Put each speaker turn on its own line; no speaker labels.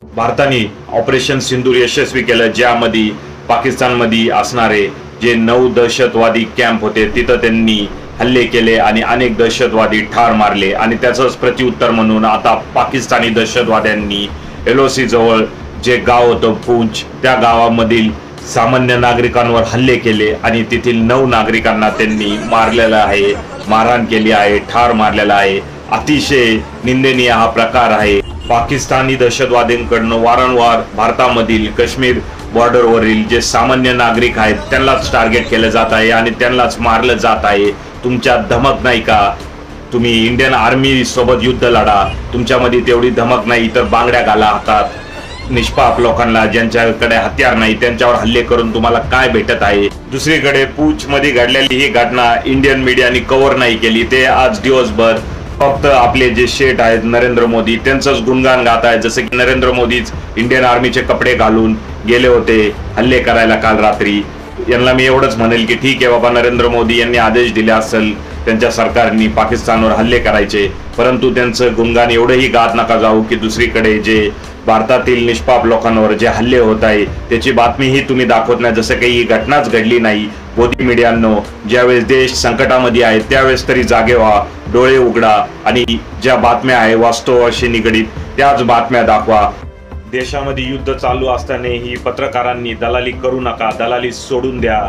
भारताने ऑपरेशन सिंदूर यशस्वी केलं, ज्यामध्ये पाकिस्तानमध्ये असणारे जे 9 दहशतवादी कॅम्प होते तिथं त्यांनी हल्ले केले आणि अनेक दहशतवादी ठार मारले। आणि त्याचंच प्रत्युत्तर म्हणून आता पाकिस्तानी दहशतवाद्यांनी एलओसी जवळ जे गाव होतं पूंछ, त्या गावामधील सामान्य नागरिकांवर हल्ले केले आणि तेथील 9 नागरिकांना त्यांनी मारलेलं आहे, मारहाण केली आहे, ठार मारलेला आहे। अतिशय निंदनीय हा प्रकार आहे। पाकिस्तानी दहशतवाद्यांकडून वारंवार भारतामधील काश्मीर बॉर्डरवरील जे सामान्य नागरिक आहेत त्यांनाच टार्गेट केलं जात आहे आणि त्यांनाच मारलं जात आहे। तुमच्या धमक नाही का? तुम्ही इंडियन आर्मी सोबत युद्ध लढा, तुमच्यामध्ये तेवढी धमक नाही तर बांगड्या घाला हातात। निष्पाप लोकांना ज्यांच्याकडे हत्यार नाही त्यांच्यावर हल्ले करून तुम्हाला काय भेटत आहे? दुसरीकडे पूंछ मध्ये घडलेली ही घटना इंडियन मीडियाने कव्हर नाही केली। ते आज दिवसभर फक्त आपले जे शेठ आहेत नरेंद्र मोदी त्यांचंच गुणगान गात आहेत, जसे की नरेंद्र मोदीच इंडियन आर्मीचे कपडे घालून गेले होते हल्ले करायला काल रात्री। यांना मी एवढंच म्हणेल की ठीक आहे बाबा, नरेंद्र मोदी यांनी आदेश दिले असेल त्यांच्या सरकारने पाकिस्तानवर हल्ले करायचे, परंतु त्यांचं गुणगान एवढंही गात नका जाऊ की दुसरीकडे जे भारतातील निष्पाप लोकांवर जे हल्ले होत आहे त्याची बातमीही तुम्ही दाखवत नाही, जसं काही ही घटनाच घडली नाही। मोदी मीडियानो, ज्यावेळेस देश संकटामध्ये आहे त्यावेळेस तरी जागे व्हा, डोळे उघडा आणि ज्या बातम्या आहे वास्तवाशी निगडीत त्याच बातम्या दाखवा। देशामध्ये युद्ध चालू असतानाही पत्रकारांनी दलाली करू नका, दलाली सोडून द्या।